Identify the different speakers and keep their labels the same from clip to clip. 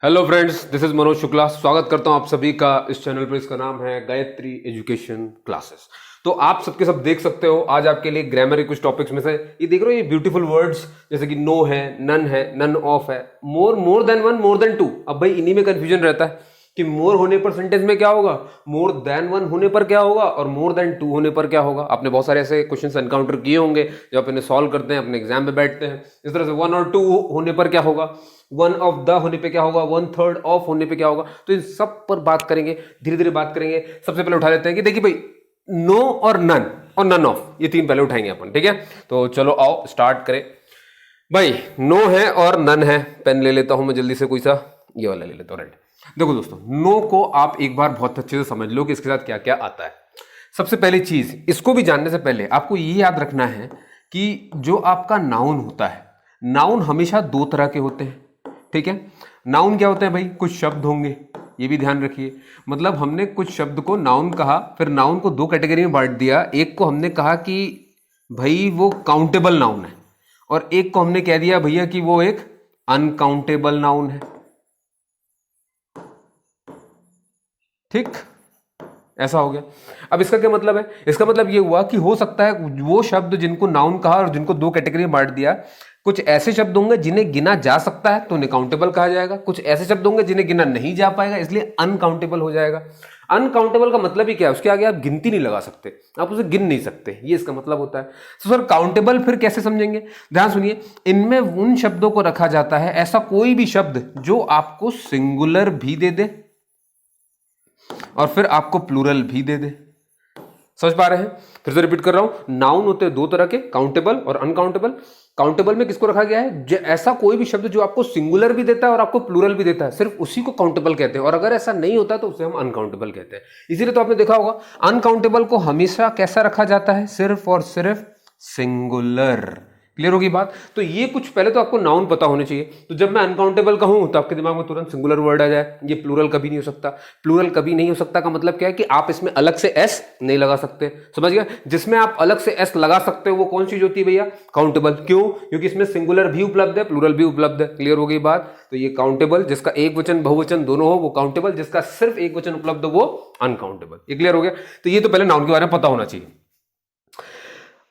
Speaker 1: Hello friends, this is Manoj Shukla. स्वागत करता हूं आप सभी का इस चैनल पर। इसका नाम है गायत्री एजुकेशन क्लासेस। तो आप सबके सब देख सकते हो, आज आपके लिए ग्रामर के कुछ टॉपिक्स में से ये देख रहे हो, ये ब्यूटीफुल वर्ड्स जैसे कि नो है, नन ऑफ है, more than one, more than two. अब भाई इन्हीं में कंफ्यूजन रहता है कि मोर होने पर सेंटेंस में क्या होगा, मोर देन वन होने पर क्या होगा और मोर देन टू होने पर क्या होगा। आपने बहुत सारे ऐसे क्वेश्चंस एनकाउंटर किए होंगे जब आप इन्हें सॉल्व करते हैं, अपने एग्जाम में बैठते हैं। इस तरह से वन और टू होने पर क्या होगा, वन ऑफ द होने पे क्या होगा, वन थर्ड ऑफ होने पे क्या होगा। तो इन सब पर बात करेंगे, धीरे धीरे बात करेंगे। सबसे पहले उठा लेते हैं कि देखिए भाई, नो और नन ऑफ, ये तीन पहले उठाएंगे अपन, ठीक है। तो चलो आओ स्टार्ट करें। भाई नो है और नन है, पेन ले लेता हूं मैं जल्दी से, कोई सा ये वाला ले लेता हूं, रेड। देखो दोस्तों, नो को आप एक बार बहुत अच्छे से समझ लो कि इसके साथ क्या क्या आता है। सबसे पहली चीज, इसको भी जानने से पहले आपको ये याद रखना है कि जो आपका नाउन होता है, नाउन हमेशा दो तरह के होते हैं, ठीक है। नाउन क्या होते हैं भाई, कुछ शब्द होंगे, ये भी ध्यान रखिए। मतलब हमने कुछ शब्द को नाउन कहा, फिर नाउन को दो कैटेगरी में बांट दिया। एक को हमने कहा कि भाई वो काउंटेबल नाउन है, और एक को हमने कह दिया भैया कि वो एक अनकाउंटेबल नाउन है, ठीक। ऐसा हो गया। अब इसका क्या मतलब है, इसका मतलब ये हुआ कि हो सकता है वो शब्द जिनको नाउन कहा और जिनको दो कैटेगरी में बांट दिया, कुछ ऐसे शब्द होंगे जिन्हें गिना जा सकता है तो उन्हें काउंटेबल कहा जाएगा, कुछ ऐसे शब्द होंगे जिन्हें गिना नहीं जा पाएगा इसलिए अनकाउंटेबल हो जाएगा। अनकाउंटेबल का मतलब ही क्या है, उसके आगे आप गिनती नहीं लगा सकते, आप उसे गिन नहीं सकते, ये इसका मतलब होता है। तो सर काउंटेबल फिर कैसे समझेंगे, ध्यान सुनिए। इनमें उन शब्दों को रखा जाता है, ऐसा कोई भी शब्द जो आपको सिंगुलर भी दे दे और फिर आपको प्लूरल भी दे दे। समझ पा रहे हैं? फिर से रिपीट कर रहा हूं, नाउन होते हैं दो तरह के, काउंटेबल और अनकाउंटेबल। काउंटेबल में किसको रखा गया है, ऐसा कोई भी शब्द जो आपको सिंगुलर भी देता है और आपको प्लूरल भी देता है, सिर्फ उसी को काउंटेबल कहते हैं। और अगर ऐसा नहीं होता तो उसे हम अनकाउंटेबल कहते हैं। इसीलिए तो आपने देखा होगा अनकाउंटेबल को हमेशा कैसा रखा जाता है, सिर्फ और सिर्फ सिंगुलर। क्लियर होगी बात। तो ये कुछ पहले तो आपको नाउन पता होने चाहिए। तो जब मैं अनकाउंटेबल कहूं तो आपके दिमाग में तुरंत सिंगुलर वर्ड आ जाए। ये प्लूरल कभी नहीं हो सकता। प्लूरल कभी नहीं हो सकता का मतलब क्या है कि आप इसमें अलग से एस नहीं लगा सकते। समझ गया? जिसमें आप अलग से एस लगा सकते हो वो कौन सी होती है भैया, काउंटेबल। क्यों? क्योंकि इसमें सिंगुलर भी उपलब्ध है, प्लूरल भी उपलब्ध है। क्लियर हो गई बात। तो ये काउंटेबल, जिसका एक वचन बहुवचन दोनों हो वो काउंटेबल, जिसका सिर्फ एक वचन उपलब्ध हो वो अनकाउंटेबल। ये क्लियर हो गया। तो ये तो पहले नाउन के बारे में पता होना चाहिए।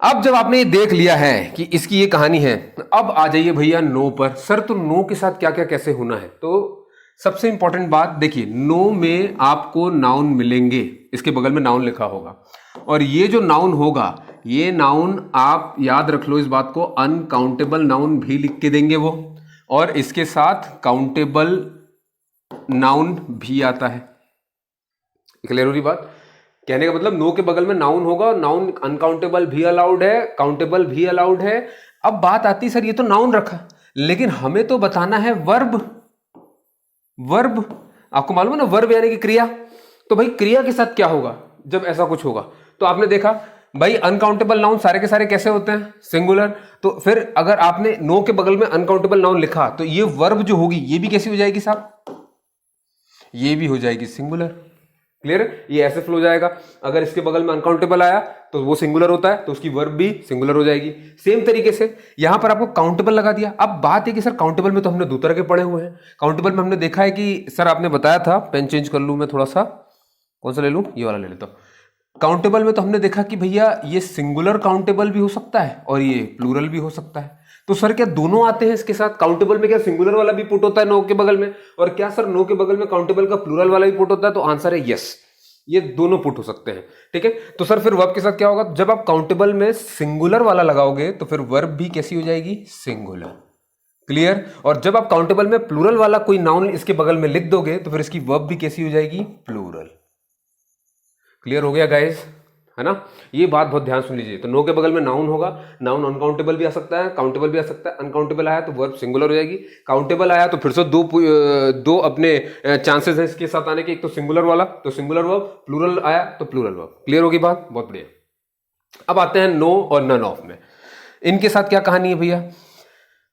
Speaker 1: अब जब आपने ये देख लिया है कि इसकी ये कहानी है, अब आ जाइए भैया नो पर। सर तो नो के साथ क्या क्या कैसे होना है। तो सबसे इंपॉर्टेंट बात देखिए, नो में आपको नाउन मिलेंगे, इसके बगल में नाउन लिखा होगा, और ये जो नाउन होगा, ये नाउन आप याद रख लो इस बात को, अनकाउंटेबल नाउन भी लिख के देंगे वो, और इसके साथ काउंटेबल नाउन भी आता है। क्लियर हो रही बात? कहने का मतलब नो के बगल में नाउन होगा, नाउन अनकाउंटेबल भी अलाउड है, काउंटेबल भी अलाउड है। अब बात आती सर ये तो नाउन रखा, लेकिन हमें तो बताना है वर्ब। वर्ब आपको मालूम है ना, वर्ब यानी कि क्रिया। तो भाई क्रिया के साथ क्या होगा जब ऐसा कुछ होगा। तो आपने देखा भाई अनकाउंटेबल नाउन सारे के सारे कैसे होते हैं, सिंगुलर। तो फिर अगर आपने नो के बगल में अनकाउंटेबल नाउन लिखा तो ये वर्ब जो होगी ये भी कैसी हो जाएगी साहब, ये भी हो जाएगी सिंगुलर। क्लियर? ये ऐसे फ्लो जाएगा। अगर इसके बगल में अनकाउंटेबल आया तो वो सिंगुलर होता है, तो उसकी वर्ब भी सिंगुलर हो जाएगी। सेम तरीके से यहां पर आपको काउंटेबल लगा दिया। अब बात है कि सर काउंटेबल में तो हमने दो तरह के पढ़े हुए हैं। काउंटेबल में हमने देखा है कि सर आपने बताया था, पेन चेंज कर लूं मैं थोड़ा सा, कौन सा ले लूं, ये वाला ले लेता हूं। काउंटेबल में तो हमने देखा कि भैया ये सिंगुलर काउंटेबल भी हो सकता है और ये प्लूरल भी हो सकता है। तो सर क्या दोनों आते हैं इसके साथ? काउंटेबल में क्या सिंगुलर वाला भी पुट होता है नो के बगल में, और क्या सर नो के बगल में काउंटेबल का प्लूरल वाला भी पुट होता है? तो आंसर है यस, ये दोनों पुट हो सकते हैं। ठीक है। तो सर फिर वर्ब के साथ क्या होगा, जब आप काउंटेबल में सिंगुलर वाला लगाओगे तो फिर वर्ब भी कैसी हो जाएगी, सिंगुलर। क्लियर? और जब आप काउंटेबल में प्लूरल वाला कोई नाउन इसके बगल में लिख दोगे तो फिर इसकी वर्ब भी कैसी हो जाएगी, प्लूरल। क्लियर हो गया गाइस, है ना? ये बात बहुत ध्यान सुन लीजिए। तो नो के बगल में नाउन होगा, नाउन अनकाउंटेबल भी आ सकता है, काउंटेबल भी आ सकता है। अनकाउंटेबल आया तो वर्ब सिंगुलर हो जाएगी, काउंटेबल आया तो फिर से दो अपने चांसेस हैं इसके साथ आने के, एक तो सिंगुलर वाला तो सिंगुलर वर्ब, प्लूरल आया तो प्लूरल वर्ब। क्लियर होगी बात? बहुत बढ़िया। अब आते हैं नो और नन ऑफ में। इनके साथ क्या कहानी है भैया,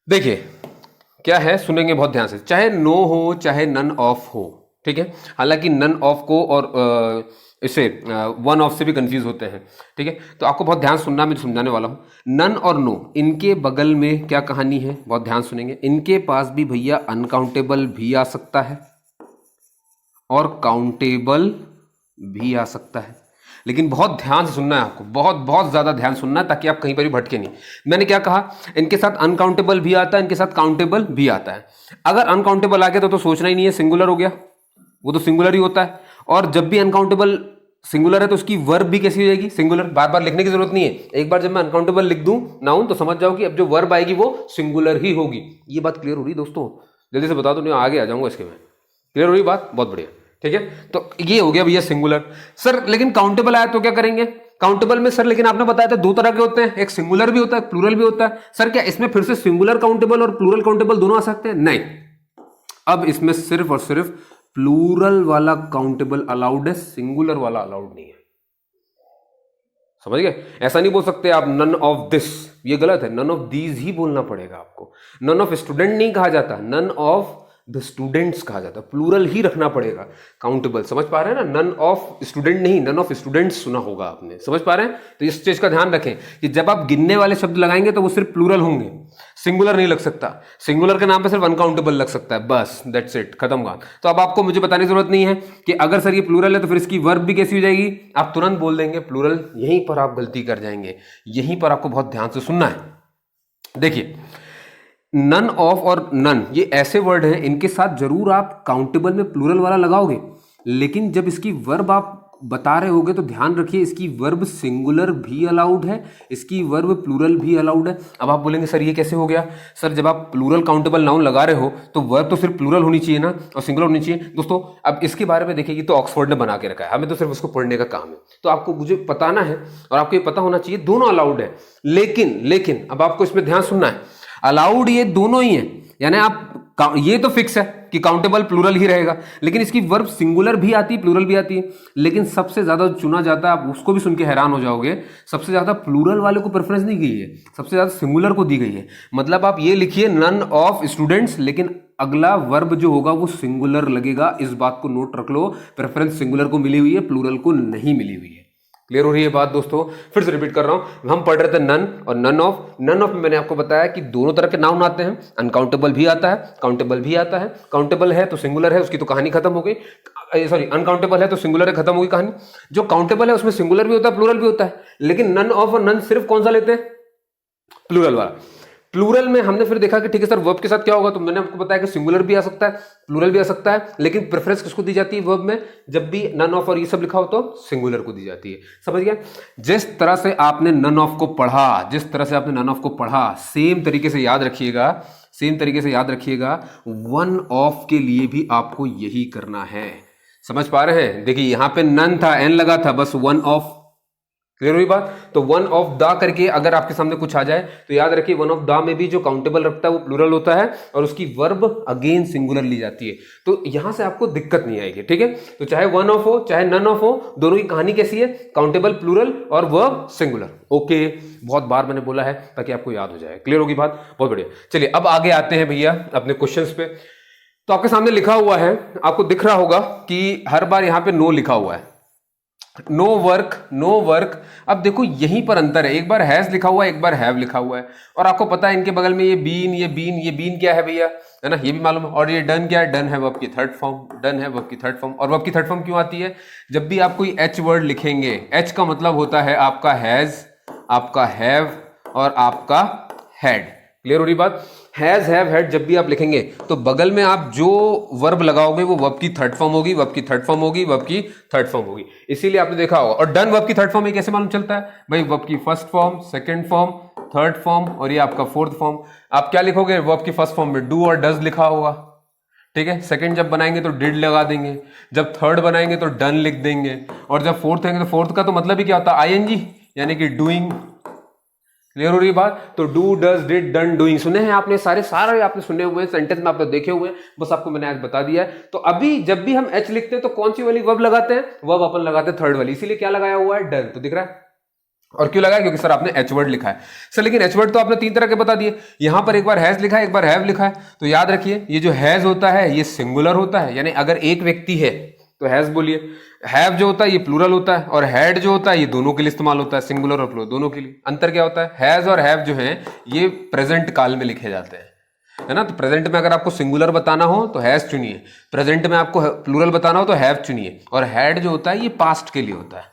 Speaker 1: देखिए क्या है, सुनेंगे बहुत ध्यान से। चाहे नो हो चाहे नन ऑफ हो, ठीक है। हालांकि नन ऑफ को और इससे वन ऑफ से भी कंफ्यूज होते हैं, ठीक है। तो आपको बहुत ध्यान सुनना, मैं समझाने वाला हूँ। नन और नो, इनके बगल में क्या कहानी है, बहुत ध्यान सुनेंगे। इनके पास भी भैया अनकाउंटेबल भी आ सकता है और काउंटेबल भी आ सकता है, लेकिन बहुत ध्यान से सुनना है आपको, बहुत बहुत ज्यादा ध्यान सुनना है, ताकि आप कहीं पर भी भटके नहीं। मैंने क्या कहा, इनके साथ अनकाउंटेबल भी आता है, इनके साथ काउंटेबल भी आता है। अगर अनकाउंटेबल आ गया तो सोचना ही नहीं है, सिंगुलर हो गया, वो तो सिंगुलर ही होता है। और जब भी अनकाउंटेबल सिंगुलर है तो उसकी वर्ब भी कैसी हो जाएगी, सिंगुलर। बार बार लिखने की जरूरत नहीं है, एक बार जब मैं अनकाउंटेबल लिख दूं नाउन तो समझ जाओ कि अब जो वर्ब आएगी वो सिंगुलर ही होगी। ये बात क्लियर हो रही दोस्तों? जल्दी से बता दो, नहीं आगे आ जाऊंगा इसके में। क्लियर हो रही बात? बहुत बढ़िया, ठीक है। तो ये हो गया भैया सिंगुलर। सर लेकिन काउंटेबल आया तो क्या करेंगे? काउंटेबल में सर लेकिन आपने बताया था दो तरह के होते हैं, एक सिंगुलर भी होता है, प्लूरल भी होता है। सर क्या इसमें फिर से सिंगुलर काउंटेबल और प्लूरल काउंटेबल दोनों आ सकते हैं? नहीं, अब इसमें सिर्फ और सिर्फ प्लूरल वाला काउंटेबल अलाउड है, सिंगुलर वाला अलाउड नहीं है। समझ गए? ऐसा नहीं बोल सकते आप नन ऑफ दिस, ये गलत है, नन ऑफ दीज ही बोलना पड़ेगा आपको। नन ऑफ स्टूडेंट नहीं कहा जाता, नन ऑफ द स्टूडेंट्स कहा जाता है, प्लूरल ही रखना पड़ेगा काउंटेबल। समझ पा रहे हैं ना? नन ऑफ स्टूडेंट नहीं, नन ऑफ स्टूडेंट्स सुना होगा आपने, समझ पा रहे हैं? तो इस चीज का ध्यान रखें कि जब आप गिनने वाले शब्द लगाएंगे तो वो सिर्फ प्लूरल होंगे, सिंगुलर नहीं लग सकता। सिंगुलर के नाम पे सिर्फ अनकाउंटेबल लग सकता है, बस दैट्स इट, खत्म बात। तो अब आपको मुझे बताने की जरूरत नहीं है कि अगर सर ये प्लूरल है तो फिर इसकी वर्ब भी कैसी हो जाएगी, आप तुरंत बोल देंगे प्लूरल। यहीं पर आप गलती कर जाएंगे, यहीं पर आपको बहुत ध्यान से सुनना है। देखिए, नन ऑफ और नन ये ऐसे वर्ड हैं, इनके साथ जरूर आप काउंटेबल में प्लूरल वाला लगाओगे, लेकिन जब इसकी वर्ब आप बता रहे होगे तो ध्यान रखिए इसकी वर्ब सिंगुलर भी अलाउड है, इसकी वर्ब प्लूरल भी अलाउड है। अब आप बोलेंगे सर ये कैसे हो गया? सर जब आप प्लूरल काउंटेबल नाउन लगा रहे हो तो वर्ब तो सिर्फ प्लूरल होनी चाहिए ना, और सिंगुलर होनी चाहिए। दोस्तों अब इसके बारे में देखिए, तो ऑक्सफोर्ड ने बना के रखा है, हमें तो सिर्फ उसको पढ़ने का काम है। तो आपको मुझे बताना है और आपको ये पता होना चाहिए दोनों अलाउड है, लेकिन अब आपको इसमें ध्यान सुनना है, अलाउड ये दोनों ही है, यानी आप ये तो फिक्स है कि काउंटेबल प्लूरल ही रहेगा, लेकिन इसकी वर्ब सिंगुलर भी आती है, प्लूरल भी आती है। लेकिन सबसे ज्यादा चुना जाता है, आप उसको भी सुन के हैरान हो जाओगे, सबसे ज्यादा प्लूरल वाले को प्रेफरेंस दी गई है, सबसे ज्यादा सिंगुलर को दी गई है। मतलब आप ये लिखिए नन ऑफ स्टूडेंट्स, लेकिन अगला वर्ब जो होगा वो सिंगुलर लगेगा। इस बात को नोट रख लो, प्रेफरेंस सिंगुलर को मिली हुई है, प्लूरल को नहीं मिली हुई है। क्लियर हो रही है बात दोस्तों? फिर से रिपीट कर रहा हूं, हम पढ़ रहे थे नन और नन ऑफ। नन ऑफ में मैंने आपको बताया कि दोनों तरह के नाउन आते हैं, अनकाउंटेबल भी आता है, काउंटेबल भी आता है। काउंटेबल है तो सिंगुलर है, उसकी तो कहानी खत्म हो गई। सॉरी, अनकाउंटेबल है तो सिंगुलर है, खत्म हो गई कहानी। जो काउंटेबल है उसमें सिंगुलर भी होता है, प्लूरल भी होता है, लेकिन नन ऑफ और नन सिर्फ कौन सा लेते हैं? प्लूरल वाला। प्लूरल में हमने फिर देखा कि ठीक है सर वर्ब के साथ क्या होगा, तो मैंने आपको बताया कि सिंगुलर भी आ सकता है, प्लूरल भी आ सकता है, लेकिन प्रेफरेंस किसको दी जाती है वर्ब में? जब भी नन ऑफ और ये सब लिखा हो तो सिंगुलर को दी जाती है। समझ गया? जिस तरह से आपने नन ऑफ को पढ़ा, जिस तरह से आपने नन ऑफ को पढ़ा, सेम तरीके से याद रखिएगा, सेम तरीके से याद रखिएगा वन ऑफ के लिए भी आपको यही करना है। समझ पा रहे हैं? देखिए यहां पे नन था, एन लगा था, बस वन ऑफ। क्लियर हुई बात? तो वन ऑफ द करके अगर आपके सामने कुछ आ जाए तो याद रखिए वन ऑफ द में भी जो काउंटेबल रखता है वो प्लूरल होता है और उसकी वर्ब अगेन सिंगुलर ली जाती है। तो यहां से आपको दिक्कत नहीं आएगी, ठीक है? तो चाहे वन ऑफ हो चाहे नन ऑफ हो, दोनों की कहानी कैसी है? काउंटेबल प्लूरल और वर्ब सिंगुलर। ओके, बहुत बार मैंने बोला है ताकि आपको याद हो जाए। क्लियर होगी बात? बहुत बढ़िया। चलिए अब आगे आते हैं भैया अपने क्वेश्चंस पे। तो आपके सामने लिखा हुआ है, आपको दिख रहा होगा कि हर बार यहां पे नो लिखा हुआ है, नो वर्क, नो वर्क। अब देखो यहीं पर अंतर है, एक बार हैज लिखा हुआ है, एक बार हैव लिखा हुआ है, और आपको पता है इनके बगल में ये बीन, ये बीन क्या है भैया, है ना? ये भी मालूम है। और ये डन क्या है? डन है वर्ब की थर्ड फॉर्म, डन है वर्ब की थर्ड फॉर्म। और वर्ब की थर्ड फॉर्म क्यों आती है? जब भी आप कोई एच वर्ड लिखेंगे, एच का मतलब होता है आपका हैज, आपका हैव और आपका हैड। क्लियर हो रही बात? हैज, हैव, हैड जब भी आप लिखेंगे तो बगल में आप जो वर्ब लगाओगे वो वर्ब की थर्ड फॉर्म होगी, वर्ब की थर्ड फॉर्म होगी, वर्ब की थर्ड फॉर्म होगी। इसीलिए आपने देखा होगा। और डन वर्ब की थर्ड फॉर्म में कैसे मालूम चलता है भाई? वर्ब की first form, second form, third form और ये आपका फोर्थ फॉर्म। आप क्या लिखोगे? वर्ब की फर्स्ट फॉर्म में डू और डज लिखा होगा, ठीक है? सेकंड जब बनाएंगे तो डिड लगा देंगे, जब थर्ड बनाएंगे तो डन लिख देंगे, और जब फोर्थ आएंगे तो फोर्थ का तो मतलब ही क्या होता है? आईएनजी, यानी कि डूइंग। क्लियर हो रही बात? तो do, does, did, done, doing सुने हैं आपने, सारे आपने सुने हुए, सेंटेंस में आपने देखे हुए, बस आपको मैंने आज बता दिया है। तो अभी जब भी हम एच लिखते हैं तो कौन सी वाली वर्ब लगाते हैं? वर्ब अपन लगाते हैं थर्ड वाली, इसीलिए क्या लगाया हुआ है? डन। तो दिख रहा है? और क्यों लगाया? क्योंकि सर आपने एच वर्ड लिखा है। सर लेकिन एच वर्ड तो आपने तीन तरह के बता दिए, यहां पर एक बार हैज लिखा है, एक बार हैव लिखा है। तो याद रखिए ये जो हैज होता है ये सिंगुलर होता है, यानी अगर एक व्यक्ति है तो हैज बोलिए। हैव जो होता है ये प्लूरल होता है, और हैड जो होता है ये दोनों के लिए इस्तेमाल होता है, सिंगुलर और प्लूरल दोनों के लिए। अंतर क्या होता है, हैज और हैव जो है ये प्रेजेंट काल में लिखे जाते हैं, है ना। तो प्रेजेंट में अगर आपको सिंगुलर बताना हो तो हैज चुनिए, प्रेजेंट में आपको प्लूरल बताना हो तो हैव चुनिए, और हैड जो होता है ये पास्ट के लिए होता है।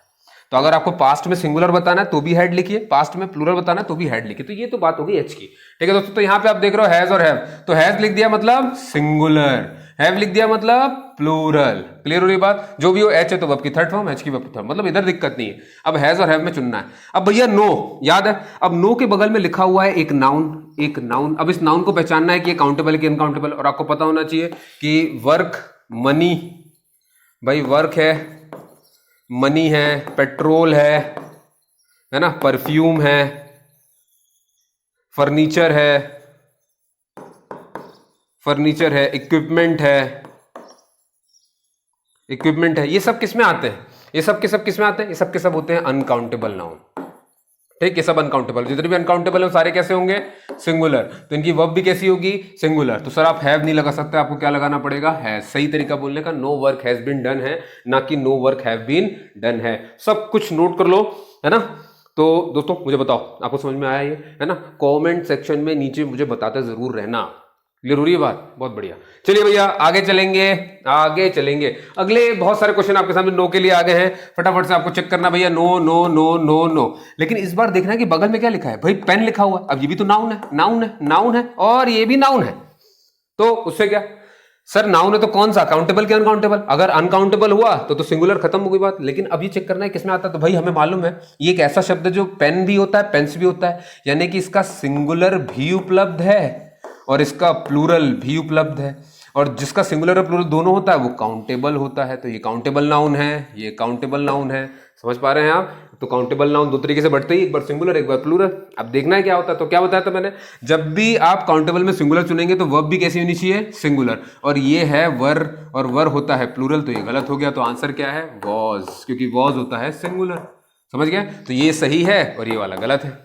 Speaker 1: तो अगर आपको पास्ट में सिंगुलर बताना है तो भी हैड लिखिए, पास्ट में प्लूरल बताना है तो भी हैड लिखिए। तो ये तो बात होगी एच की, ठीक है दोस्तों। तो यहां पे आप देख रहे हो हैज और हैव, तो हैज लिख दिया मतलब सिंगुलर, हैव लिख दिया मतलब प्लूरल। क्लियर हो रही बात। जो भी हो, एच है तो वर्ब की थर्ड फॉर्म, एच की वर्ब की थर्ड, मतलब इधर दिक्कत नहीं है। अब हैज और हैव में चुनना है। अब भैया नो याद है, अब नो के बगल में लिखा हुआ है एक नाउन, एक नाउन। अब इस नाउन को पहचानना है कि ये काउंटेबल है कि अनकाउंटेबल, और आपको पता होना चाहिए कि वर्क, मनी, भाई वर्क है, मनी है, पेट्रोल है ना, परफ्यूम है, फर्नीचर है, इक्विपमेंट है, ये सब किस में आते हैं, ये सब के सब किस में आते हैं, ये सब के सब होते हैं अनकाउंटेबल नाउन। ठीक, ये सब अनकाउंटेबल, जितने भी अनकाउंटेबल है सारे कैसे होंगे, सिंगुलर। तो इनकी वर्ब भी कैसी होगी, सिंगुलर। तो सर आप हैव नहीं लगा सकते, आपको क्या लगाना पड़ेगा, हैज। सही तरीका बोलने का no work has been done है, ना कि no work have been done है। सब कुछ नोट कर लो, है ना। तो दोस्तों मुझे बताओ, आपको समझ में आया ये, है ना। कमेंट सेक्शन में नीचे मुझे बताते जरूर रहना। क्लियर हो रही है बात, बहुत बढ़िया। चलिए भैया आगे चलेंगे। अगले बहुत सारे क्वेश्चन आपके सामने नो के लिए आ गए हैं, फटाफट से आपको चेक करना भैया। No no no no no, लेकिन इस बार देखना है कि बगल में क्या लिखा है भाई, पेन लिखा हुआ है। अब ये भी तो नाउन है और ये भी नाउन है, तो उससे क्या सर, नाउन है तो कौन सा, काउंटेबल क्या अनकाउंटेबल। अगर अनकाउंटेबल हुआ तो सिंगुलर, खत्म हो गई बात। लेकिन अब ये चेक करना है किसमें आता है, तो भाई हमें मालूम है ये एक ऐसा शब्द है जो पेन भी होता है, पेंस भी होता है, यानी कि इसका सिंगुलर भी उपलब्ध है और इसका प्लूरल भी उपलब्ध है, और जिसका सिंगुलर और प्लूरल दोनों होता है वो काउंटेबल होता है। तो ये काउंटेबल नाउन है, ये काउंटेबल नाउन है। समझ पा रहे हैं आप। तो काउंटेबल नाउन दो तरीके से बढ़ते ही, एक बार सिंगुलर एक बार प्लूरल। अब देखना है क्या होता है। तो क्या बताया था मैंने, जब भी आप काउंटेबल में सिंगुलर चुनेंगे तो वर्ब भी कैसी होनी चाहिए, सिंगुलर। और ये है वर, और वर होता है प्लूरल, तो ये गलत हो गया। तो आंसर क्या है, वॉज, क्योंकि वॉज होता है सिंगुलर। समझ गया। तो ये सही है और ये वाला गलत है।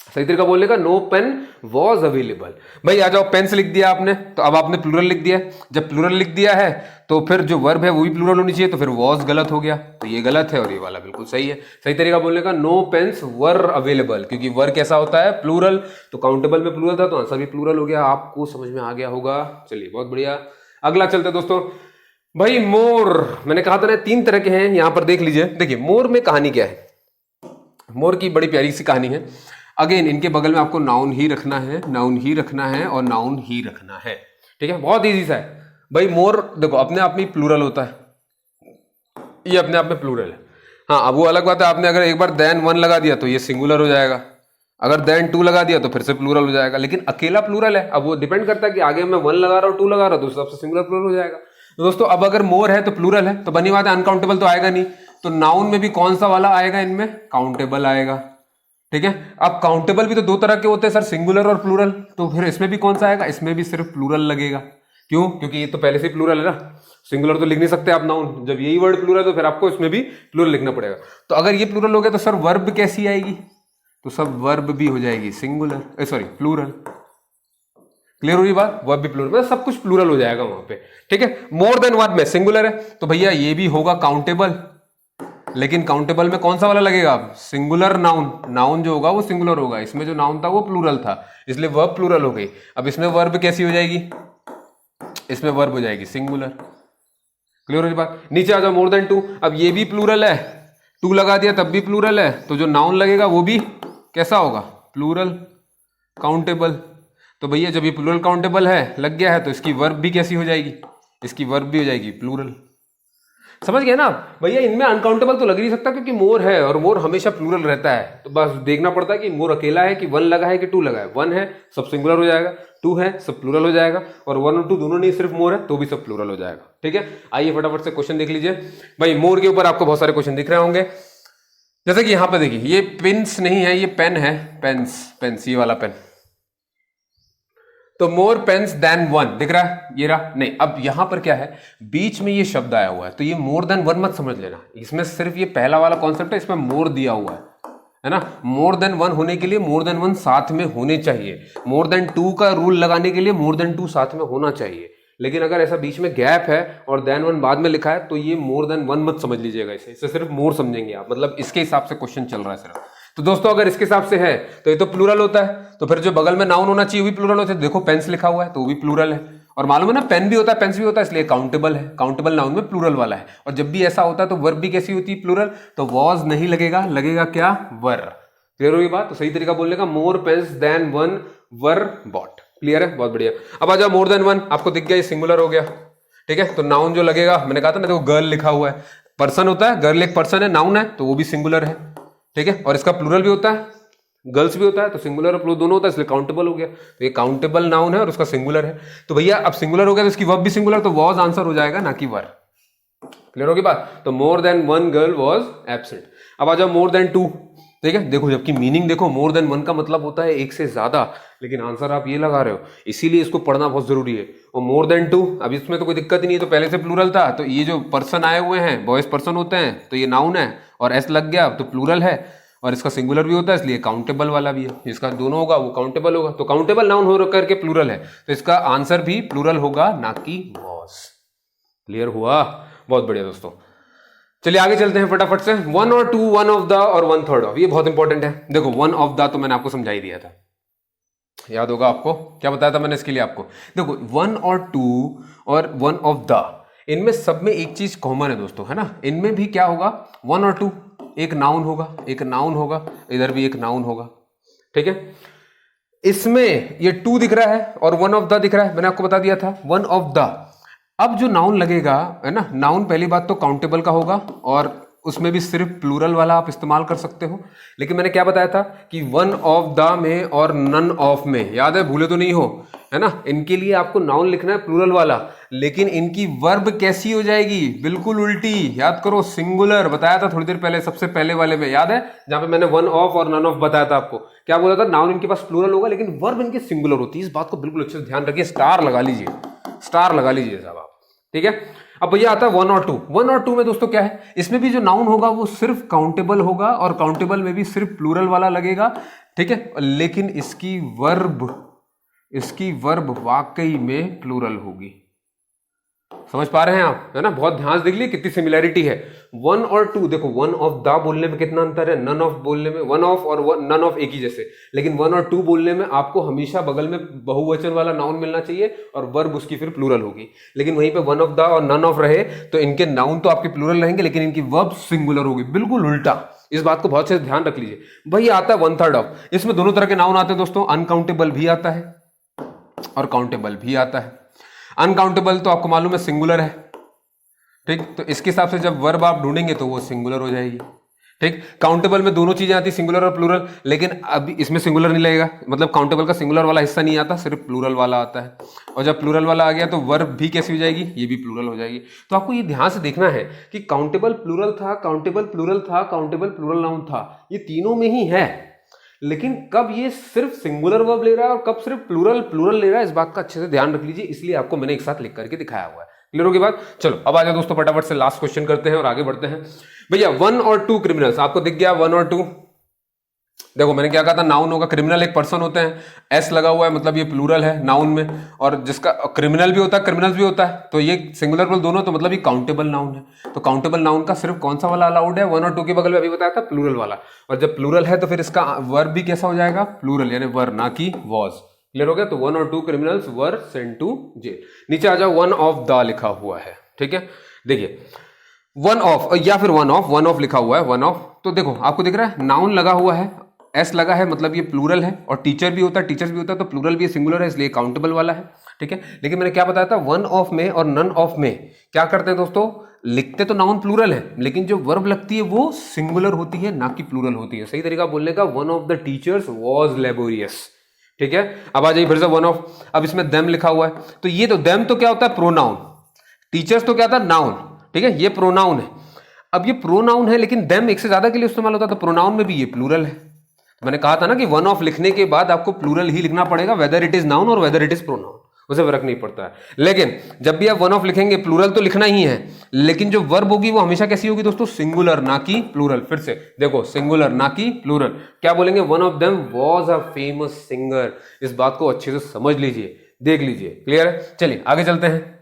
Speaker 1: सही तरीका बोलने का, नो पेन वॉज अवेलेबल। भाई आ जाओ, पेन्स लिख दिया आपने, तो अब आपने प्लूरल लिख दिया। जब प्लूरल लिख दिया है तो फिर जो वर्ब है वो भी प्लूरल होनी चाहिए, तो फिर वॉज गलत हो गया। तो ये गलत है और ये वाला बिल्कुल सही है। सही तरीका बोलने का, नो पेन्स वर अवेलेबल, क्योंकि वर कैसा होता है, प्लूरल। तो काउंटेबल में प्लूरल था तो आंसर भी प्लूरल हो गया। आपको समझ में आ गया होगा। चलिए बहुत बढ़िया, अगला चलते दोस्तों। भाई मोर, मैंने कहा था ना 3 तरह के हैं, यहां पर देख लीजिए। देखिए मोर में कहानी क्या है, मोर की बड़ी प्यारी सी कहानी है। अगेन इनके बगल में आपको नाउन ही रखना है, नाउन ही रखना है और नाउन ही रखना है। ठीक है, बहुत इजी सा है। भाई मोर देखो अपने आप में प्लूरल होता है, ये अपने आप में प्लूरल है। हाँ, अब वो अलग बात है, आपने अगर एक बार देन 1 लगा दिया तो ये सिंगुलर हो जाएगा, अगर देन 2 लगा दिया तो फिर से प्लूरल हो जाएगा। लेकिन अकेला प्लूरल है, अब वो डिपेंड करता है कि आगे मैं 1 लगा रहा हूँ 2 लगा रहा हूँ, तो सबसे सिंगुलर प्लूरल हो जाएगा। तो दोस्तों अब अगर मोर है तो प्लूरल है, तो बनी बात है अनकाउंटेबल तो आएगा नहीं। तो नाउन में भी कौन सा वाला आएगा, इनमें काउंटेबल आएगा। ठीक है, अब काउंटेबल भी तो 2 तरह के होते हैं सर, सिंगुलर और प्लूरल। तो फिर इसमें भी कौन सा आएगा, इसमें भी सिर्फ प्लूरल लगेगा। क्यों, क्योंकि ये तो पहले से प्लूरल है ना, सिंगुलर तो लिख नहीं सकते आप नाउन। जब यही वर्ड प्लूरल है तो फिर आपको इसमें भी प्लूरल लिखना पड़ेगा। तो अगर ये प्लूरल हो गया तो सर वर्ब कैसी आएगी, तो सब वर्ब भी हो जाएगी सिंगुलर, सॉरी प्लूरल। क्लियर हुई बात, वर्ब भी प्लूरल, मतलब सब कुछ प्लूरल हो जाएगा वहां पे। ठीक है, मोर देन 1 में सिंगुलर है, तो भैया ये भी होगा काउंटेबल। लेकिन काउंटेबल में कौन सा वाला लगेगा, सिंगुलर नाउन। नाउन जो होगा वो सिंगुलर होगा, इसमें जो नाउन था वो प्लूरल था, इसलिए वर्ब प्लूरल हो गई। अब इसमें वर्ब कैसी हो जाएगी, इसमें वर्ब हो जाएगी सिंगुलर। क्लियर हो बात। नीचे आ जाओ, मोर देन 2, अब ये भी प्लूरल है, 2 लगा दिया तब भी प्लूरल है, तो जो नाउन लगेगा वो भी कैसा होगा, प्लूरल काउंटेबल। तो भैया जब ये प्लूरल काउंटेबल है लग गया है, तो इसकी वर्ब भी कैसी हो जाएगी, इसकी वर्ब भी हो जाएगी प्लूरल। समझ गए ना भैया। इनमें अनकाउंटेबल तो लग नहीं सकता, क्योंकि मोर है और मोर हमेशा प्लूरल रहता है। तो बस देखना पड़ता है कि मोर अकेला है कि 1 लगा है कि 2 लगा है। 1 है सब सिंगुलर हो जाएगा, 2 है सब प्लूरल हो जाएगा, और 1 और 2 दोनों नहीं, सिर्फ मोर है तो भी सब प्लूरल हो जाएगा। ठीक है, आइए फटाफट से क्वेश्चन देख लीजिए। भाई मोर के ऊपर आपको बहुत सारे क्वेश्चन दिख रहे होंगे, जैसे कि यहां पर देखिए, ये पिन्स नहीं है, ये पेन है, पेन्स, ये वाला पेन। तो मोर पेन्स देन 1 दिख रहा है, ये रहा नहीं। अब यहां पर क्या है, बीच में ये शब्द आया हुआ है, तो ये मोर देन 1 मत समझ लेना, इसमें सिर्फ ये पहला वाला कॉन्सेप्ट है, इसमें मोर दिया हुआ है ना। मोर देन 1 होने के लिए मोर देन 1 साथ में होने चाहिए, मोर देन 2 का रूल लगाने के लिए मोर देन 2 साथ में होना चाहिए। लेकिन अगर ऐसा बीच में गैप है और देन वन बाद में लिखा है तो ये मोर देन वन मत समझ लीजिएगा, इसे सिर्फ मोर समझेंगे आप, मतलब इसके हिसाब से क्वेश्चन चल रहा है सिर्फ। तो दोस्तों अगर इसके हिसाब से है तो ये तो प्लूरल होता है, तो फिर जो बगल में नाउन होना चाहिए वो भी प्लूरल होता है। देखो पेंस लिखा हुआ है तो वो भी प्लूरल है, और मालूम है ना पेन भी होता है पेंस भी होता है, इसलिए काउंटेबल है, काउंटेबल नाउन में प्लूरल वाला है। और जब भी ऐसा होता है तो वर्ब भी कैसी होती है, प्लूरल, तो वॉज नहीं लगेगा, लगेगा क्या, वर। क्लियर होगी बात? तो सही तरीका बोलने का, मोर पेन्स देन वन वर बॉट। क्लियर है, बहुत बढ़िया। अब आ जाओ मोर देन वन, आपको दिख गया ये सिंगुलर हो गया, ठीक है। तो नाउन जो लगेगा, मैंने कहा था ना, देखो गर्ल लिखा हुआ है, पर्सन होता है, गर्ल एक पर्सन है, नाउन है तो वो भी सिंगुलर है, ठीक है। और इसका प्लूरल भी होता है, गर्ल्स भी होता है, तो सिंगुलर और प्लूरल दोनों होता है, इसलिए काउंटेबल हो गया। तो ये काउंटेबल नाउन है और उसका सिंगुलर है। तो भैया अब सिंगुलर हो गया तो इसकी वर्ब भी सिंगुलर, तो वॉज आंसर हो जाएगा, ना कि वर। क्लियर होगी बात? तो मोर than one girl was absent. अब आ जाओ मोर देन टू, ठीक है। देखो जबकि मीनिंग देखो, मोर देन वन का मतलब होता है एक से ज्यादा, लेकिन आंसर आप ये लगा रहे हो, इसीलिए इसको पढ़ना बहुत जरूरी है। और मोर देन टू, अब इसमें तो कोई दिक्कत ही नहीं है, तो पहले से प्लूरल था, तो ये जो पर्सन आए हुए हैं बॉयज पर्सन होते हैं, तो ये नाउन है और एस लग गया तो प्लूरल है, और इसका सिंगुलर भी होता है, इसलिए काउंटेबल वाला भी है। इसका दोनों होगा वो काउंटेबल होगा, तो काउंटेबल नाउन हो करके प्लूरल है, तो इसका आंसर भी प्लूरल होगा, ना कि वॉज। क्लियर हुआ? बहुत बढ़िया दोस्तों, चलिए आगे चलते हैं फटाफट से। वन और टू, वन ऑफ द और वन थर्ड ऑफ, ये बहुत इंपॉर्टेंट है। देखो वन ऑफ द तो मैंने आपको समझा ही दिया था, याद होगा आपको, क्या बताया था मैंने इसके लिए आपको। देखो वन और टू और वन ऑफ द, इनमें सब में एक चीज कॉमन है दोस्तों, है ना। इनमें भी क्या होगा, वन और टू, एक नाउन होगा, एक नाउन होगा, इधर भी एक नाउन होगा, ठीक है। इसमें ये टू दिख रहा है और वन ऑफ द दिख रहा है, मैंने आपको बता दिया था, वन ऑफ द। अब जो नाउन लगेगा, है ना, नाउन पहली बात तो काउंटेबल का होगा, और उसमें भी सिर्फ प्लूरल वाला आप इस्तेमाल कर सकते हो। लेकिन मैंने क्या बताया था कि वन ऑफ द में और नन ऑफ में, याद है, भूले तो नहीं हो, है ना। इनके लिए आपको नाउन लिखना है प्लूरल वाला, लेकिन इनकी वर्ब कैसी हो जाएगी, बिल्कुल उल्टी। याद करो, सिंगुलर बताया था थोड़ी देर पहले, सबसे पहले वाले में, याद है, जहां पे मैंने वन ऑफ और नन ऑफ बताया था आपको। क्या बोला था, नाउन इनके पास प्लूरल होगा लेकिन वर्ब इनकी सिंगुलर होती है। इस बात को बिल्कुल अच्छे से ध्यान रखिए, स्टार लगा लीजिए, स्टार लगा लीजिए साहब आप, ठीक है। अब भैया आता है वन और टू। वन और टू में दोस्तों क्या है, इसमें भी जो नाउन होगा वो सिर्फ काउंटेबल होगा, और काउंटेबल में भी सिर्फ प्लूरल वाला लगेगा, ठीक है। लेकिन इसकी वर्ब वाकई में प्लूरल होगी। समझ पा रहे हैं आप, है ना। बहुत ध्यान से देख लीजिए कितनी सिमिलैरिटी है वन और टू। देखो वन ऑफ द बोलने में कितना अंतर है, नन ऑफ बोलने में, वन ऑफ और नन ऑफ एक ही जैसे, लेकिन वन और टू बोलने में आपको हमेशा बगल में बहुवचन वाला नाउन मिलना चाहिए और वर्ब उसकी फिर प्लूरल होगी। लेकिन वहीं पे वन ऑफ द और नन ऑफ रहे तो इनके नाउन तो आपके प्लूरल रहेंगे लेकिन इनकी वर्ब सिंगुलर होगी, बिल्कुल उल्टा। इस बात को बहुत से ध्यान रख लीजिए। भाई आता है वन थर्ड ऑफ, इसमें दोनों तरह के नाउन आते हैं दोस्तों, अनकाउंटेबल भी आता है और काउंटेबल भी आता है। अनकाउंटेबल तो आपको मालूम है सिंगुलर है, ठीक। तो इसके हिसाब से जब वर्ब आप ढूंढेंगे तो वो सिंगुलर हो जाएगी, ठीक। काउंटेबल में दोनों चीजें आती, सिंगुलर और प्लूरल, लेकिन अभी इसमें सिंगुलर नहीं लगेगा, मतलब काउंटेबल का सिंगुलर वाला हिस्सा नहीं आता, सिर्फ प्लूरल वाला आता है। और जब प्लूरल वाला आ गया तो वर्ब भी कैसी हो जाएगी, ये भी प्लूरल हो जाएगी। तो आपको ये ध्यान से देखना है कि काउंटेबल प्लूरल था, काउंटेबल प्लूरल था, काउंटेबल प्लूरल नाउन था, ये तीनों में ही है, लेकिन कब ये सिर्फ सिंगुलर वर्ब ले रहा है और कब सिर्फ प्लूरल ले रहा है, इस बात का अच्छे से ध्यान रख लीजिए। इसलिए आपको मैंने एक साथ लिख करके दिखाया हुआ है। क्लियर होगी बात? चलो अब आ जाओ दोस्तों, फटाफट से लास्ट क्वेश्चन करते हैं और आगे बढ़ते हैं। भैया वन और टू क्रिमिनल्स, आपको दिख गया वन और टू। देखो मैंने क्या कहा था, नाउन होगा, क्रिमिनल एक पर्सन होते हैं, एस लगा हुआ है मतलब ये प्लूरल है नाउन में, और जिसका क्रिमिनल भी होता है क्रिमिनल्स भी होता है, तो ये सिंगुलर प्लूरल दोनों, तो मतलब ये काउंटेबल नाउन है। तो काउंटेबल नाउन का सिर्फ कौन सा वाला अलाउड है, वन और टू के बगल में अभी बताया था प्लूरल वाला, और जब प्लूरल है तो फिर इसका वर्ब भी कैसा हो जाएगा, प्लूरल, यानी वर, ना कि वॉज। क्लियर हो गया? तो वन और two criminals were sent to jail. नीचे आ जाओ, वन ऑफ द लिखा हुआ है, ठीक है। देखिए वन ऑफ या फिर वन ऑफ लिखा हुआ है, वन ऑफ, तो देखो आपको दिख रहा है नाउन लगा हुआ है, एस लगा है, मतलब ये प्लूरल है, और टीचर भी होता है, टीचर्स भी होता है, तो प्लूरल भी सिंगुलर है, इसलिए काउंटेबल वाला है, ठीक है। लेकिन मैंने क्या बताया था, वन ऑफ में और नन ऑफ में क्या करते हैं दोस्तों, लिखते तो नाउन प्लूरल है लेकिन जो वर्ब लगती है वो सिंगुलर होती है, ना कि प्लूरल होती है। सही तरीका बोलने का, one of the teachers was laborious, ठीक है। अब आ जाइए फिर से वन ऑफ, अब इसमें देम लिखा हुआ है, तो ये तो देम तो क्या होता है, प्रोनाउन, टीचर्स तो क्या था, नाउन, ठीक है, ये प्रोनाउन है। अब ये प्रोनाउन है लेकिन देम एक से ज्यादा के लिए इस्तेमाल होता है, तो प्रोनाउन में भी ये प्लूरल है। मैंने कहा था ना कि वन ऑफ लिखने के बाद आपको प्लूरल ही लिखना पड़ेगा, वेदर इट इज नाउन और वेदर इट इज प्रोनाउन, उसे फर्क नहीं पड़ता है। लेकिन जब भी आप वन ऑफ लिखेंगे प्लूरल तो लिखना ही है, लेकिन जो वर्ब होगी वो हमेशा कैसी होगी दोस्तों, सिंगुलर, ना कि प्लूरल। फिर से देखो, सिंगुलर ना कि प्लूरल। क्या बोलेंगे, one of them was a famous singer. इस बात को अच्छे से समझ लीजिए, देख लीजिए। क्लियर है? चलिए आगे चलते हैं।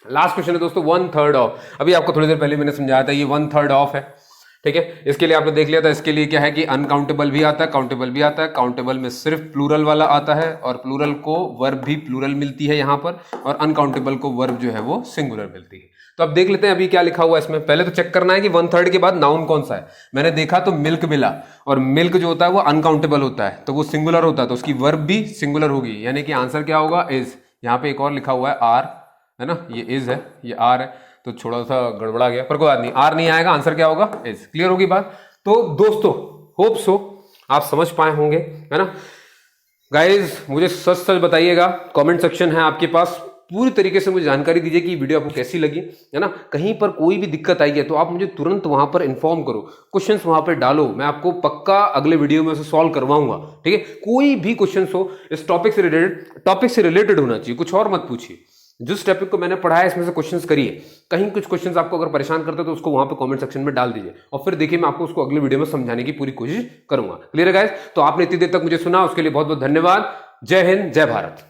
Speaker 1: लास्ट क्वेश्चन है दोस्तों 1/3 ऑफ। अभी आपको थोड़ी देर पहले मैंने समझाया था, ये 1/3 ऑफ है। ठीक है, इसके लिए आपने देख लिया था। इसके लिए क्या है कि अनकाउंटेबल भी आता है, काउंटेबल भी आता है। काउंटेबल में सिर्फ प्लूरल वाला आता है, और प्लूरल को वर्ब भी प्लूरल मिलती है यहां पर, और अनकाउंटेबल को वर्ब जो है वो सिंगुलर मिलती है। तो अब देख लेते हैं अभी क्या लिखा हुआ है इसमें। पहले तो चेक करना है कि 1/3 के बाद नाउन कौन सा है। मैंने देखा तो मिल्क मिला, और मिल्क जो होता है वो अनकाउंटेबल होता है, तो वो सिंगुलर होता है, तो उसकी वर्ब भी सिंगुलर होगी, यानी कि आंसर क्या होगा? इज। यहाँ पे एक और लिखा हुआ है आर, है ना, ये इज है, ये आर है, तो थोड़ा सा गड़बड़ा गया, पर कोई बात नहीं, आर नहीं आएगा, आंसर क्या होगा? इज। क्लियर होगी बात? तो दोस्तों होप सो आप समझ पाए होंगे, है ना गाइज। मुझे सच सच बताइएगा, कमेंट सेक्शन है आपके पास, पूरी तरीके से मुझे जानकारी दीजिए कि वीडियो आपको कैसी लगी, है ना। कहीं पर कोई भी दिक्कत आई है तो आप मुझे तुरंत वहां पर इन्फॉर्म करो, क्वेश्चंस वहां पर डालो, मैं आपको पक्का अगले वीडियो में उसे सॉल्व करवाऊंगा। ठीक है, कोई भी क्वेश्चंस हो इस टॉपिक से रिलेटेड होना चाहिए, कुछ और मत पूछिए। जिस टॉपिक को मैंने पढ़ाया इसमें से क्वेश्चंस करिए। कहीं कुछ क्वेश्चंस आपको अगर परेशान करते तो उसको वहां पे कमेंट सेक्शन में डाल दीजिए, और फिर देखिए मैं आपको उसको अगले वीडियो में समझाने की पूरी कोशिश करूंगा। क्लियर है गाइस? तो आपने इतनी देर तक मुझे सुना, उसके लिए बहुत बहुत धन्यवाद। जय हिंद, जय भारत।